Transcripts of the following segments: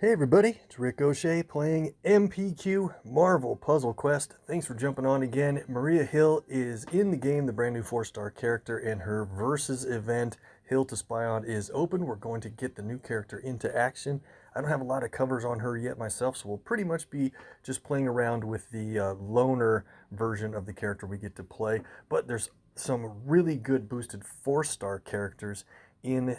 Hey everybody, it's Rick O'Shea playing MPQ Marvel Puzzle Quest. Thanks for jumping on again. Maria Hill is in the game, the brand new 4-star character, and her Versus event, Hill to Spy On, is open. We're going to get the new character into action. I don't have a lot of covers on her yet myself, so we'll pretty much be just playing around with the loner version of the character we get to play. But there's some really good boosted 4-star characters in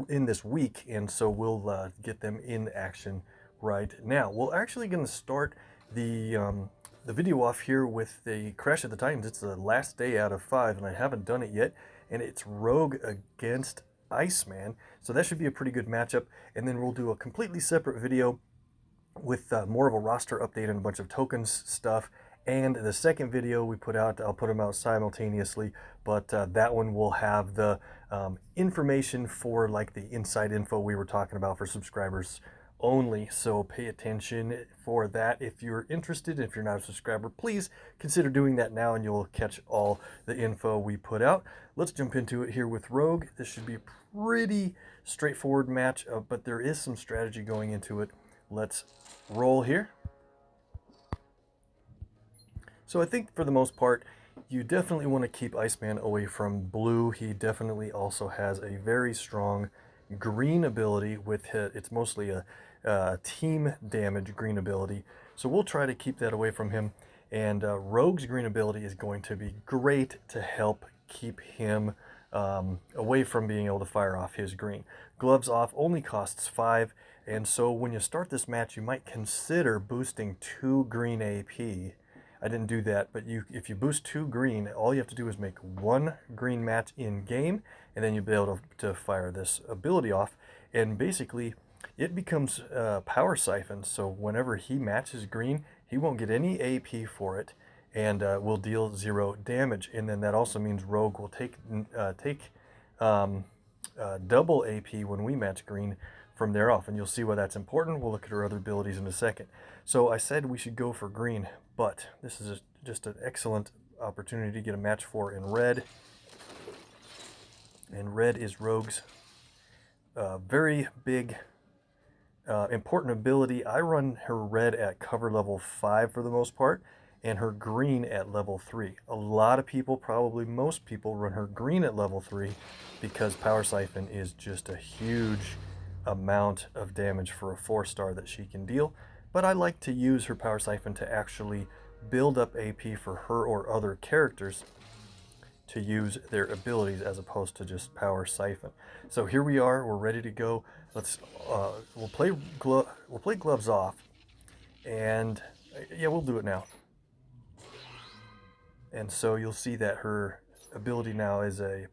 this week, and so we'll get them in action right now. We're actually going to start the video off here with the Crash of the Titans. It's the last day out of 5, and I haven't done it yet, and it's Rogue against Iceman, so that should be a pretty good matchup. And then we'll do a completely separate video with more of a roster update and a bunch of tokens stuff. And the second video we put out, I'll put them out simultaneously, but that one will have the information for like the inside info we were talking about for subscribers only. So pay attention for that if you're interested. If you're not a subscriber, please consider doing that now and you'll catch all the info we put out. Let's jump into it here with Rogue. This should be a pretty straightforward match, but there is some strategy going into it. Let's roll here. So I think for the most part, you definitely want to keep Iceman away from blue. He definitely also has a very strong green ability with it. It's mostly a team damage green ability. So we'll try to keep that away from him. And Rogue's green ability is going to be great to help keep him away from being able to fire off his green. Gloves off only costs 5. And so when you start this match, you might consider boosting 2 green AP. I didn't do that, but if you boost 2 green, all you have to do is make 1 green match in game, and then you'll be able to fire this ability off. And basically, it becomes power siphon. So whenever he matches green, he won't get any AP for it, and will deal 0 damage. And then that also means Rogue will take double AP when we match green from there off, and you'll see why that's important. We'll look at her other abilities in a second. So I said we should go for green, but this is just an excellent opportunity to get a match for in red. And red is Rogue's very big, important ability. I run her red at cover level 5 for the most part, and her green at level 3. A lot of people, probably most people, run her green at level 3 because Power Siphon is just a huge amount of damage for a 4-star that she can deal. But I like to use her Power Siphon to actually build up AP for her or other characters to use their abilities as opposed to just Power Siphon. So here we are, we're ready to go. Let's we'll play gloves off, and yeah, we'll do it now. And so you'll see that her ability now is a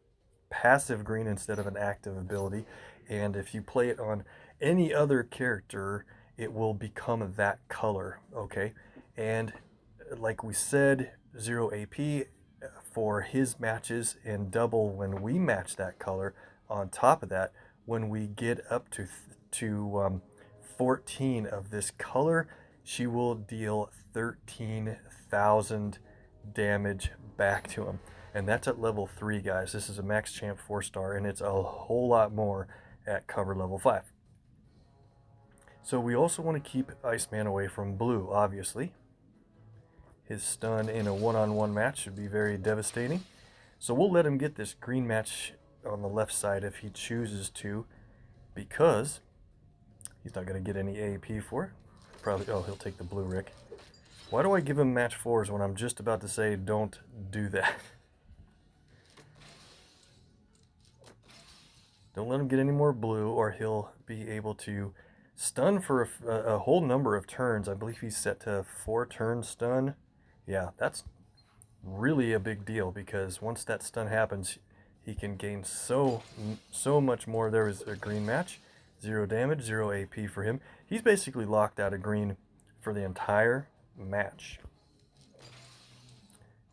passive green instead of an active ability. And if you play it on any other character, it will become that color, okay? And like we said, 0 AP for his matches and double when we match that color. On top of that, when we get up to 14 of this color, she will deal 13,000 damage back to him. And that's at level 3, guys. This is a max champ 4-star, and it's a whole lot more at cover level 5. So we also want to keep Iceman away from blue, obviously. His stun in a one-on-one match should be very devastating. So we'll let him get this green match on the left side if he chooses to, because he's not going to get any AP for it. Probably, oh, he'll take the blue Rick. Why do I give him match 4s when I'm just about to say don't do that? Don't let him get any more blue, or he'll be able to stun for a whole number of turns. I believe he's set to 4-turn stun. Yeah, that's really a big deal, because once that stun happens, he can gain so much more. There is a green match, 0 damage, 0 AP for him. He's basically locked out of green for the entire match.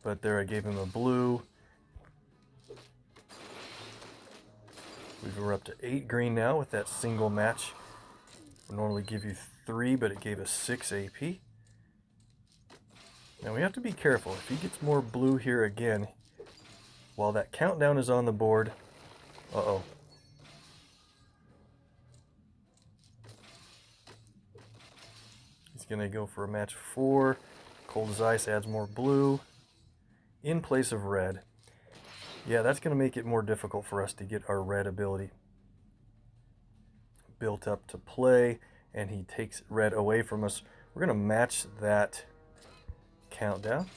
But there I gave him a blue. We're up to 8 green now with that single match. We normally give you 3, but it gave us 6 AP. Now we have to be careful. If he gets more blue here again, while that countdown is on the board, uh-oh. going to go for a match 4. Cold as Ice adds more blue in place of red. Yeah, that's going to make it more difficult for us to get our red ability built up to play, and he takes red away from us. We're going to match that countdown.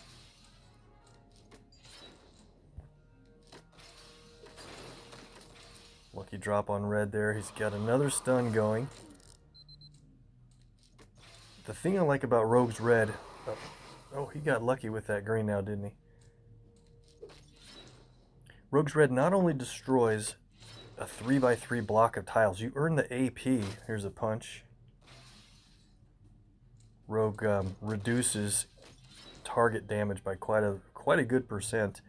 Lucky drop on red there. He's got another stun going. The thing I like about Rogue's red... Oh, he got lucky with that green now, didn't he? Rogue's red not only destroys a 3x3 block of tiles, you earn the AP. Here's a punch. Rogue reduces target damage by quite a good percent.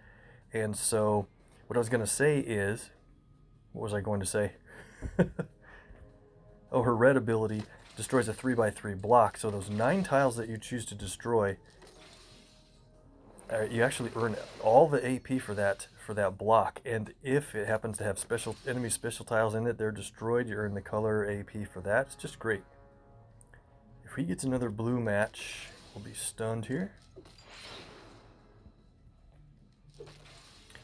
And so what I was going to say is... What was I going to say? Oh, her red ability destroys a 3x3 block. So those 9 tiles that you choose to destroy, you actually earn all the AP for that block. And if it happens to have enemy special tiles in it, they're destroyed. You earn the color AP for that. It's just great. If he gets another blue match, we'll be stunned here.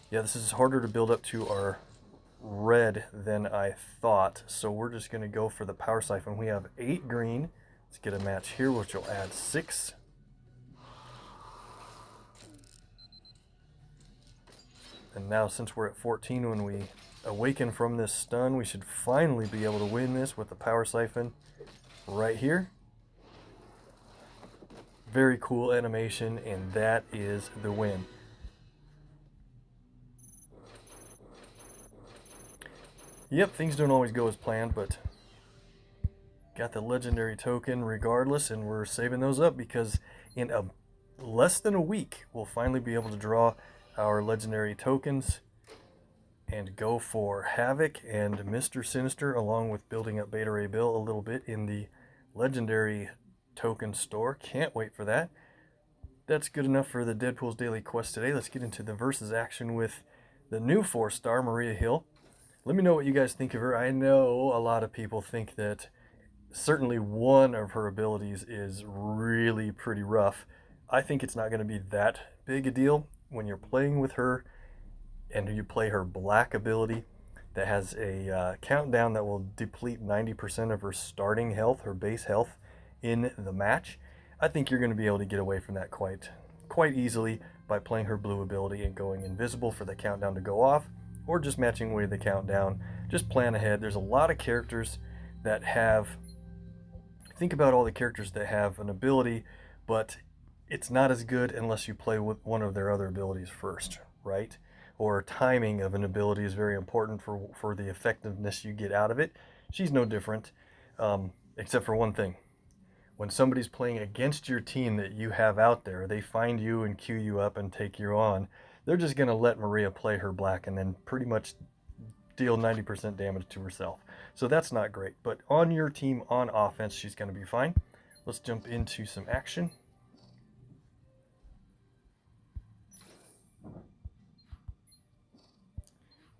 Yeah, this is harder to build up to our red than I thought, so we're just going to go for the power siphon. We have 8 green. Let's get a match here, which will add 6. And now, since we're at 14, when we awaken from this stun, we should finally be able to win this with the power siphon right here. Very cool animation, and that is the win. Yep, things don't always go as planned, but got the legendary token regardless, and we're saving those up because in less than a week, we'll finally be able to draw our legendary tokens and go for Havoc and Mr. Sinister, along with building up Beta Ray Bill a little bit in the legendary token store. Can't wait for that. That's good enough for the Deadpool's Daily Quest today. Let's get into the versus action with the new 4-star Maria Hill. Let me know what you guys think of her. I know a lot of people think that certainly one of her abilities is really pretty rough. I think it's not going to be that big a deal when you're playing with her and you play her black ability that has a countdown that will deplete 90% of her starting health, her base health, in the match. I think you're going to be able to get away from that quite easily by playing her blue ability and going invisible for the countdown to go off, or just matching away the countdown. Just plan ahead. There's a lot of characters that have... Think about all the characters that have an ability, but it's not as good unless you play with one of their other abilities first, right? Or timing of an ability is very important for the effectiveness you get out of it. She's no different, except for one thing. When somebody's playing against your team that you have out there, they find you and queue you up and take you on, they're just going to let Maria play her black and then pretty much deal 90% damage to herself. So that's not great. But on your team, on offense, she's going to be fine. Let's jump into some action.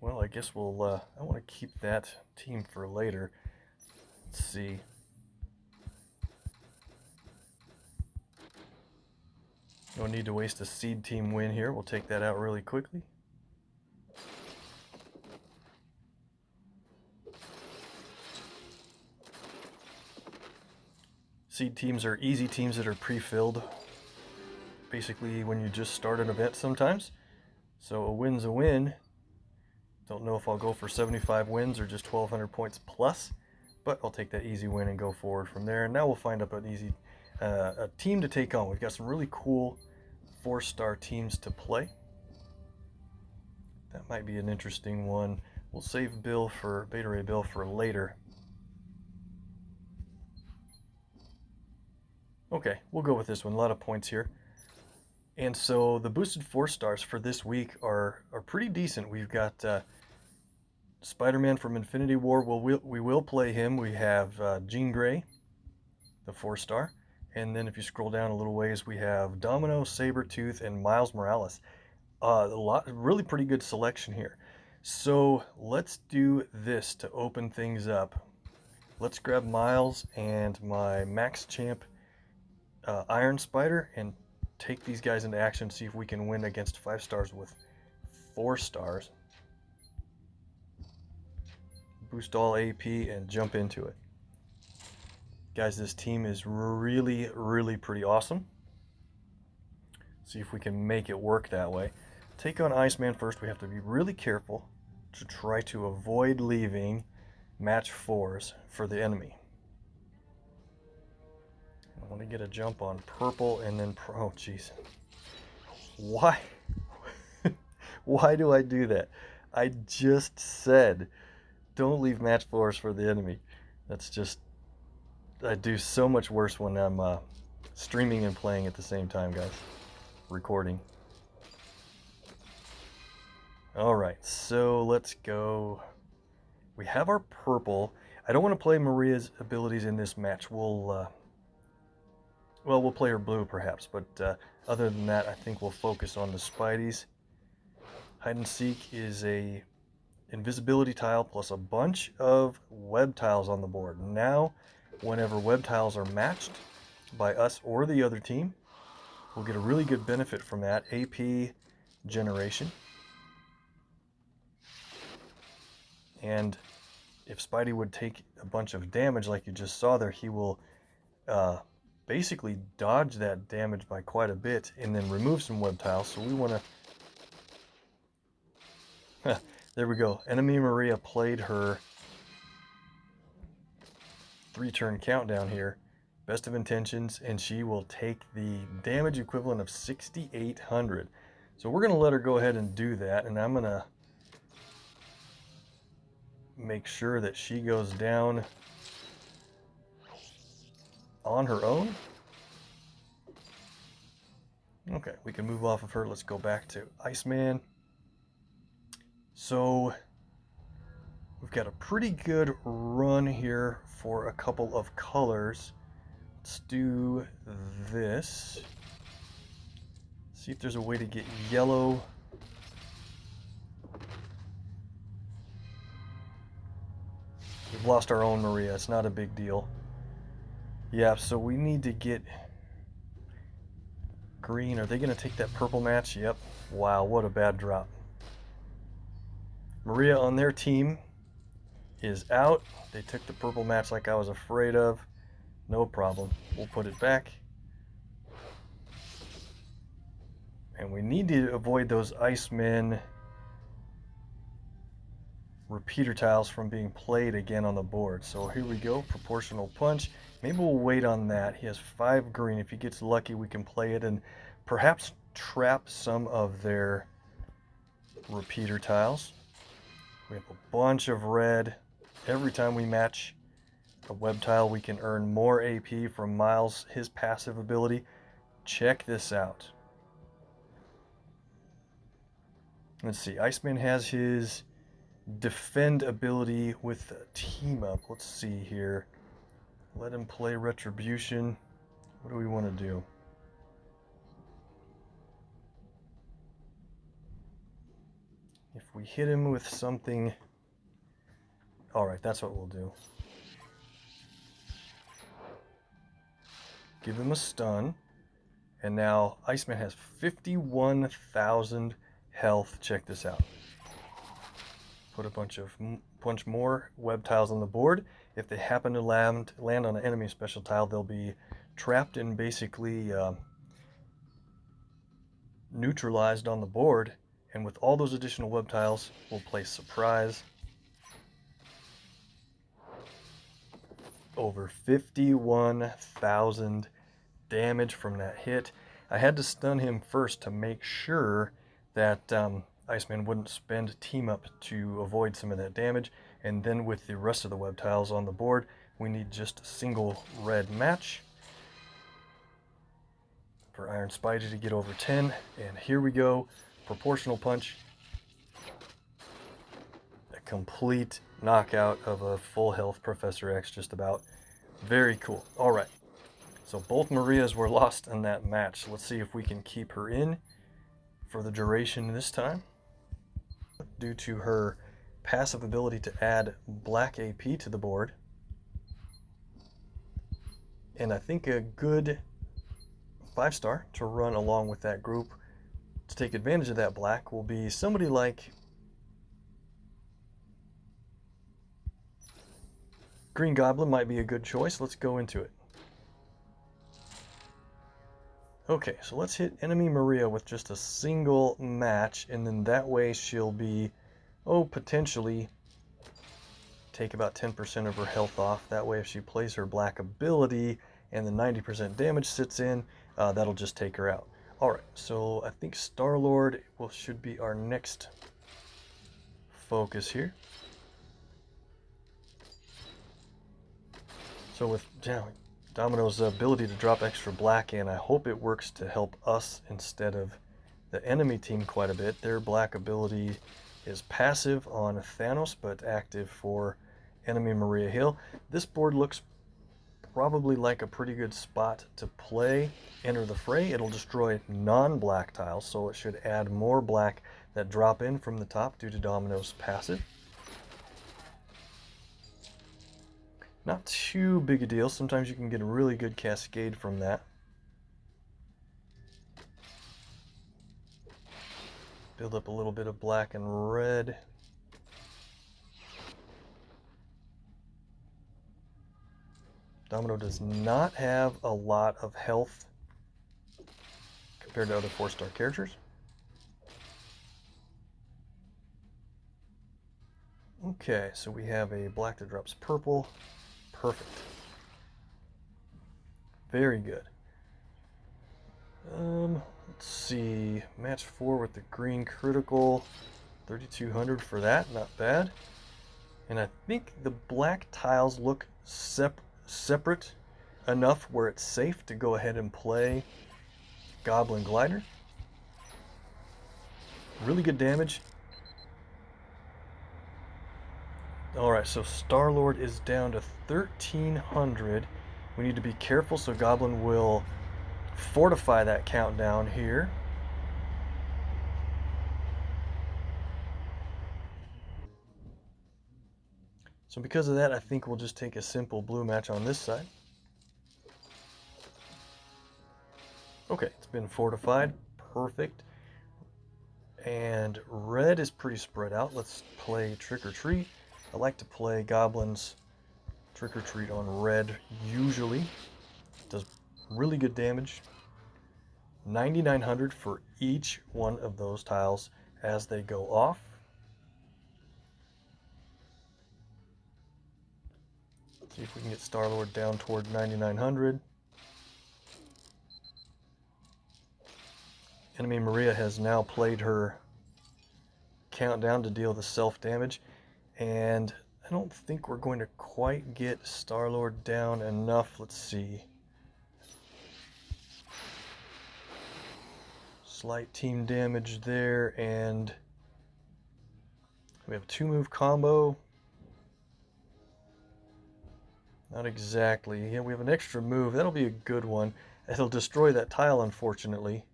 Well, I guess we'll... I want to keep that team for later. Let's see. No need to waste a seed team win here. We'll take that out really quickly. Seed teams are easy teams that are pre-filled, basically when you just start an event sometimes. So a win's a win. Don't know if I'll go for 75 wins or just 1,200 points plus, but I'll take that easy win and go forward from there. And now we'll find up an easy a team to take on. We've got some really cool 4-star teams to play. That might be an interesting one. We'll save Beta Ray Bill for later. Okay, we'll go with this one. A lot of points here. And so the boosted 4-stars for this week are pretty decent. We've got Spider-Man from Infinity War. We will play him. We have Jean Grey, the 4-star. And then if you scroll down a little ways, we have Domino, Saber-tooth, and Miles Morales. Really pretty good selection here. So let's do this to open things up. Let's grab Miles and my Max Champ Iron Spider and take these guys into action, see if we can win against 5 stars with 4 stars. Boost all AP and jump into it. Guys, this team is really, really pretty awesome. See if we can make it work that way. Take on Iceman first. We have to be really careful to try to avoid leaving match 4s for the enemy. I want to get a jump on purple and then oh jeez. Why? Why do I do that? I just said don't leave match 4s for the enemy. That's just, I do so much worse when I'm streaming and playing at the same time, guys. Recording. Alright, so let's go. We have our purple. I don't want to play Maria's abilities in this match. We'll play her blue perhaps, but other than that, I think we'll focus on the Spideys. Hide and Seek is a invisibility tile plus a bunch of web tiles on the board. Now, whenever web tiles are matched by us or the other team, we'll get a really good benefit from that. AP generation. And if Spidey would take a bunch of damage like you just saw there, he will basically dodge that damage by quite a bit and then remove some web tiles. So we want to... There we go. Enemy Maria played her 3-turn countdown here. Best of intentions, and she will take the damage equivalent of 6,800. So we're going to let her go ahead and do that, and I'm going to make sure that she goes down on her own. Okay, we can move off of her. Let's go back to Iceman. So we've got a pretty good run here for a couple of colors. Let's do this. See if there's a way to get yellow. We've lost our own Maria. It's not a big deal. Yeah, so we need to get green. Are they going to take that purple match? Yep. Wow, what a bad drop. Maria on their team is out. They took the purple match like I was afraid of. No problem. We'll put it back. And we need to avoid those Iceman repeater tiles from being played again on the board. So here we go. Proportional punch. Maybe we'll wait on that. He has 5 green. If he gets lucky, we can play it and perhaps trap some of their repeater tiles. We have a bunch of red. Every time we match a web tile, we can earn more AP from Miles, his passive ability. Check this out. Let's see. Iceman has his defend ability with team up. Let's see here. Let him play Retribution. What do we want to do? If we hit him with something... Alright, that's what we'll do. Give him a stun. And now Iceman has 51,000 health. Check this out. Put a bunch more web tiles on the board. If they happen to land on an enemy special tile, they'll be trapped and basically neutralized on the board. And with all those additional web tiles, we'll play Surprise. Over 51,000 damage from that hit. I had to stun him first to make sure that Iceman wouldn't spend team up to avoid some of that damage. And then with the rest of the web tiles on the board, we need just a single red match for Iron Spidey to get over 10. And here we go. Proportional punch. A complete knockout of a full health Professor X, just about. Very cool. All right. So both Marias were lost in that match. Let's see if we can keep her in for the duration this time. Due to her passive ability to add black AP to the board. And I think a good 5-star to run along with that group to take advantage of that black will be somebody like Green Goblin. Might be a good choice. Let's go into it. Okay, so let's hit enemy Maria with just a single match, and then that way she'll be, potentially take about 10% of her health off. That way if she plays her black ability and the 90% damage sits in, that'll just take her out. Alright, so I think Star-Lord should be our next focus here. So with Domino's ability to drop extra black in, I hope it works to help us instead of the enemy team quite a bit. Their black ability is passive on Thanos, but active for enemy Maria Hill. This board looks probably like a pretty good spot to play Enter the Fray. It'll destroy non-black tiles, so it should add more black that drop in from the top due to Domino's passive. Not too big a deal. Sometimes you can get a really good cascade from that. Build up a little bit of black and red. Domino does not have a lot of health compared to other 4-star characters. Okay, so we have a black that drops purple. Perfect. Very good. Let's see. Match 4 with the green critical. 3,200 for that. Not bad. And I think the black tiles look separate enough where it's safe to go ahead and play Goblin Glider. Really good damage. Alright, so Star-Lord is down to 1,300. We need to be careful, so Goblin will fortify that countdown here. So because of that, I think we'll just take a simple blue match on this side. Okay, it's been fortified. Perfect. And red is pretty spread out. Let's play Trick or Treat. I like to play Goblin's Trick or Treat on red usually. It does really good damage. 9,900 for each one of those tiles as they go off. Let's see if we can get Star-Lord down toward 9,900. Enemy Maria has now played her countdown to deal the self-damage, and I don't think we're going to quite get Star-Lord down enough. Let's see. Slight team damage there, and we have a 2-move combo. Not exactly. Yeah, we have an extra move. That'll be a good one. It'll destroy that tile, unfortunately.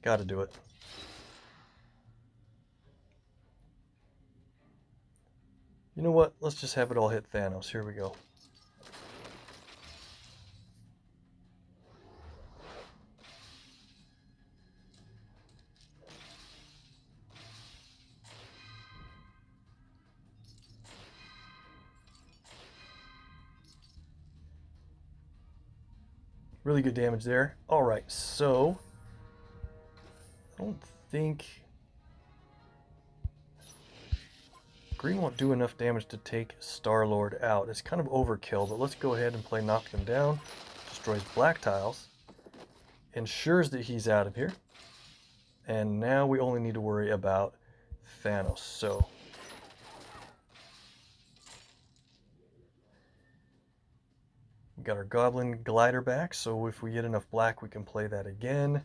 Gotta do it. You know what? Let's just have it all hit Thanos. Here we go. Really good damage there. Alright, so I don't think green won't do enough damage to take Star-Lord out. It's kind of overkill, but let's go ahead and play Knock Them Down. Destroys black tiles. Ensures that he's out of here. And now we only need to worry about Thanos. So we got our Goblin Glider back, so if we get enough black, we can play that again.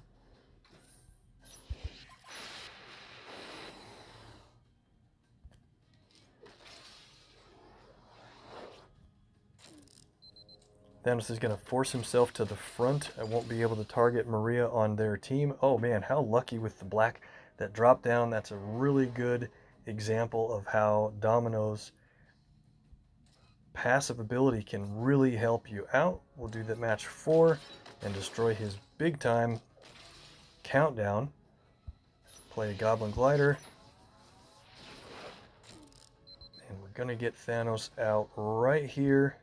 Thanos is going to force himself to the front. I won't be able to target Maria on their team. Oh man, how lucky with the black that dropped down. That's a really good example of how Domino's passive ability can really help you out. We'll do that match 4. and destroy his big time countdown. Play a Goblin Glider. And we're going to get Thanos out right here.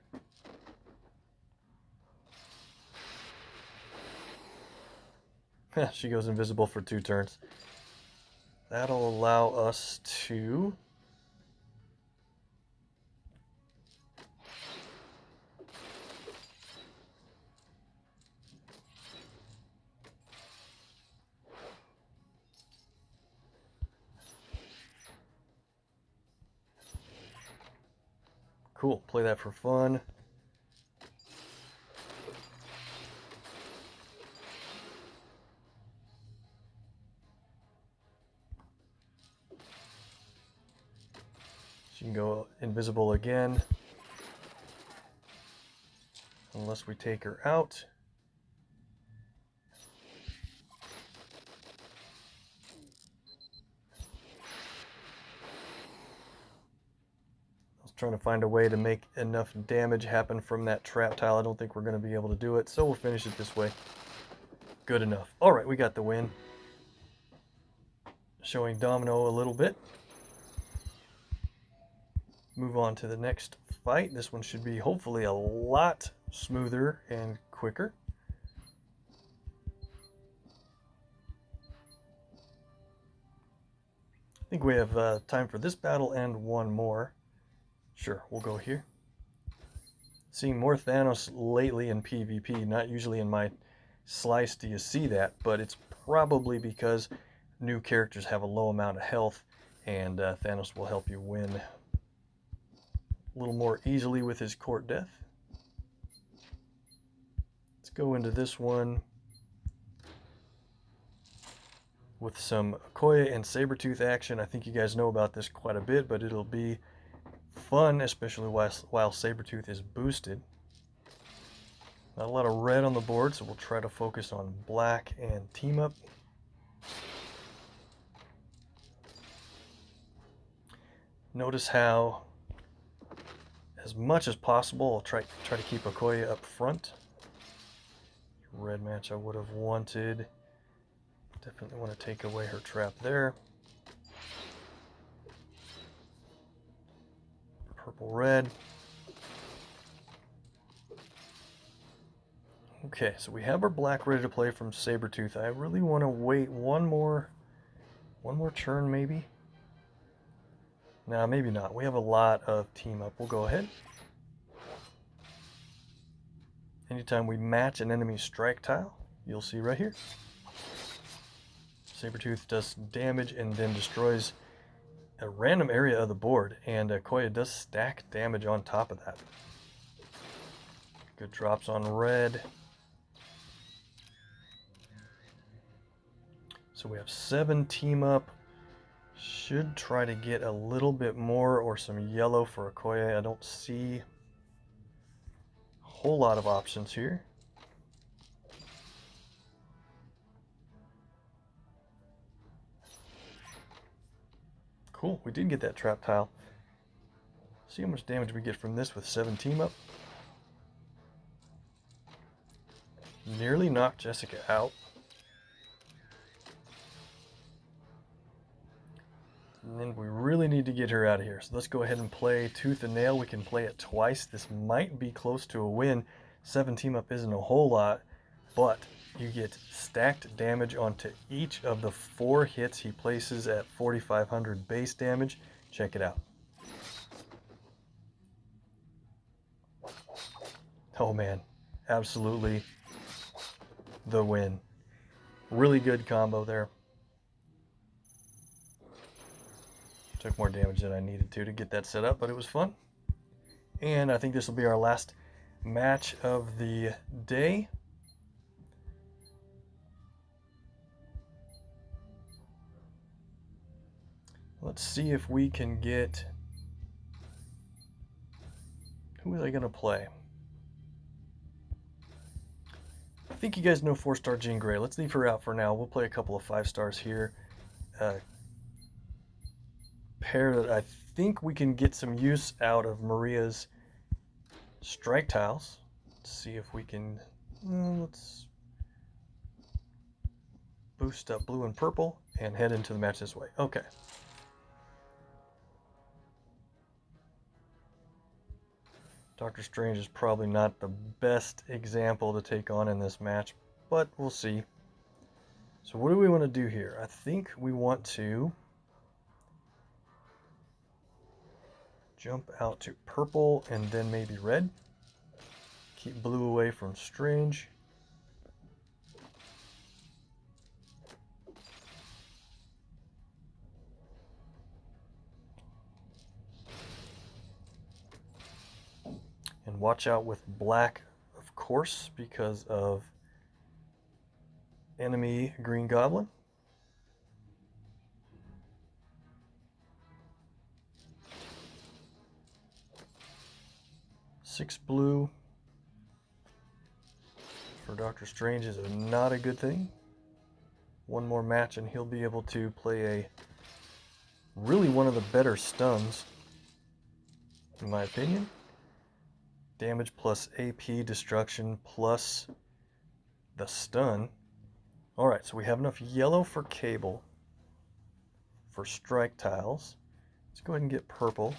She goes invisible for 2 turns. That'll allow us to cool, play that for fun. She can go invisible again. Unless we take her out. I was trying to find a way to make enough damage happen from that trap tile. I don't think we're going to be able to do it, so we'll finish it this way. Good enough. All right, we got the win. Showing Domino a little bit. Move on to the next fight. This one should be hopefully a lot smoother and quicker. I think we have time for this battle and one more. Sure, we'll go here. Seeing more Thanos lately in PvP, not usually in my slice do you see that, but it's probably because new characters have a low amount of health, and Thanos will help you win a little more easily with his court death. Let's go into this one with some Okoye and Saber-tooth action. I think you guys know about this quite a bit, but it'll be fun, especially while Saber-tooth is boosted. Not a lot of red on the board, so we'll try to focus on black and team up. Notice how, as much as possible, I'll try to keep Okoye up front. Red match I would have wanted. Definitely want to take away her trap there. Purple red. Okay, so we have our black ready to play from Saber-tooth. I really want to wait one more turn maybe. Nah, maybe not. We have a lot of team up. We'll go ahead. Anytime we match an enemy strike tile, you'll see right here. Saber-tooth does damage and then destroys a random area of the board, and Okoye does stack damage on top of that. Good drops on red. So we have 7 team up. Should try to get a little bit more or some yellow for Okoye. I don't see a whole lot of options here. Cool, we did get that trap tile. See how much damage we get from this with 7 team up. Nearly knocked Jessica out. And then we really need to get her out of here. So let's go ahead and play Tooth and Nail. We can play it twice. This might be close to a win. 7 team up isn't a whole lot, but you get stacked damage onto each of the 4 hits he places at 4,500 base damage. Check it out. Oh man, absolutely the win. Really good combo there. Took more damage than I needed to get that set up, but it was fun. And I think this will be our last match of the day. Let's see if we can get... Who was I going to play? I think you guys know 4-star Jean Grey. Let's leave her out for now. We'll play a couple of 5 stars here. Pair that I think we can get some use out of Maria's strike tiles. Let's see if we can... let's boost up blue and purple, and head into the match this way. Okay. Doctor Strange is probably not the best example to take on in this match, but we'll see. So what do we want to do here? I think we want to jump out to purple and then maybe red. Keep blue away from Strange. And watch out with black, of course, because of enemy Green Goblin. Six blue for Doctor Strange is not a good thing. One more match and he'll be able to play a really one of the better stuns, in my opinion. Damage plus AP destruction plus the stun. Alright, so we have enough yellow for Cable, for strike tiles. Let's go ahead and get purple.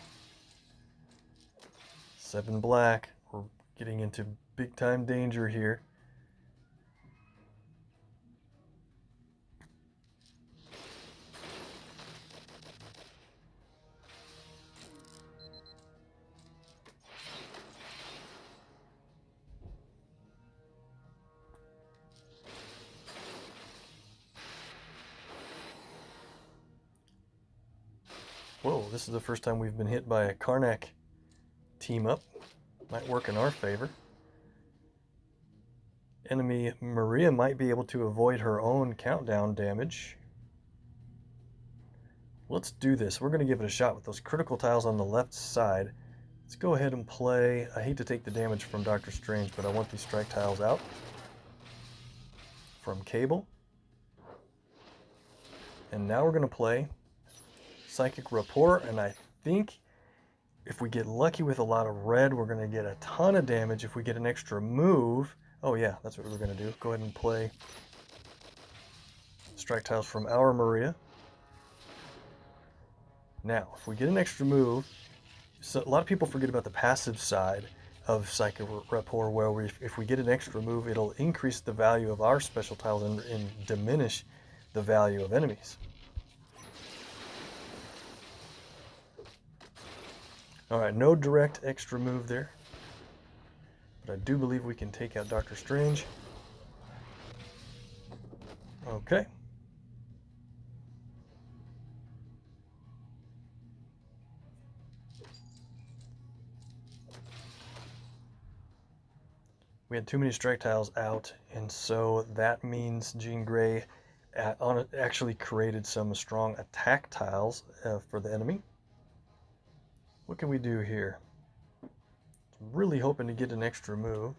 7 black. We're getting into big time danger here. Whoa, this is the first time we've been hit by a Karnak team up. Might work in our favor. Enemy Maria might be able to avoid her own countdown damage. Let's do this. We're going to give it a shot with those critical tiles on the left side. Let's go ahead and play. I hate to take the damage from Doctor Strange, but I want these strike tiles out. From Cable. And now we're going to play Psychic Rapport, and I think if we get lucky with a lot of red, we're going to get a ton of damage. If we get an extra move, oh yeah, that's what we're going to do. Go ahead and play strike tiles from our Maria. Now, if we get an extra move, so a lot of people forget about the passive side of Psychic Rapport, where if we get an extra move, it'll increase the value of our special tiles and diminish the value of enemies. Alright, no direct extra move there. But I do believe we can take out Doctor Strange. Okay. We had too many strike tiles out, and so that means Jean Grey actually created some strong attack tiles for the enemy. What can we do here? I'm really hoping to get an extra move.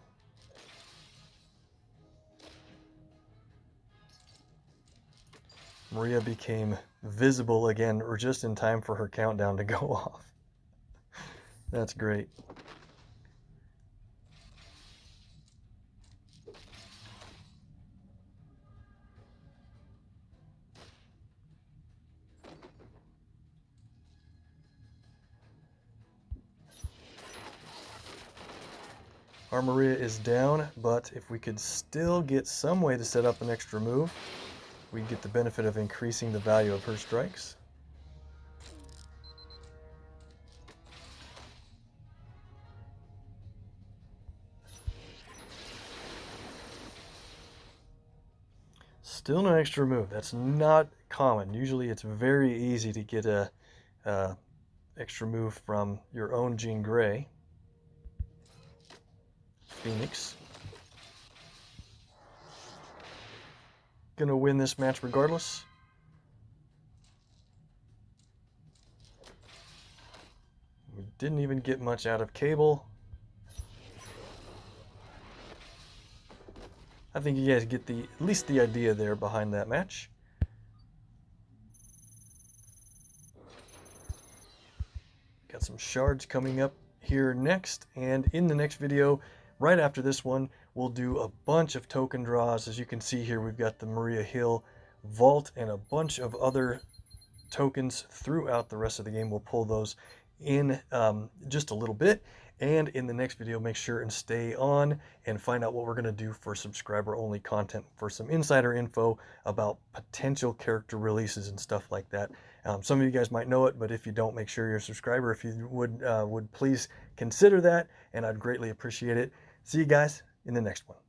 Maria became visible again, or just in time for her countdown to go off. That's great. Our Maria is down, but if we could still get some way to set up an extra move, we get the benefit of increasing the value of her strikes. Still no extra move. That's not common. Usually it's very easy to get a extra move from your own Jean Grey. Phoenix. Gonna win this match regardless. We didn't even get much out of Cable. I think you guys get at least the idea there behind that match. Got some shards coming up here next, and in the next video, right after this one, we'll do a bunch of token draws. As you can see here, we've got the Maria Hill vault, and a bunch of other tokens throughout the rest of the game. We'll pull those in just a little bit. And in the next video, make sure and stay on and find out what we're going to do for subscriber only content, for some insider info about potential character releases and stuff like that. Some of you guys might know it, but if you don't, make sure you're a subscriber. If you would please consider that, and I'd greatly appreciate it. See you guys in the next one.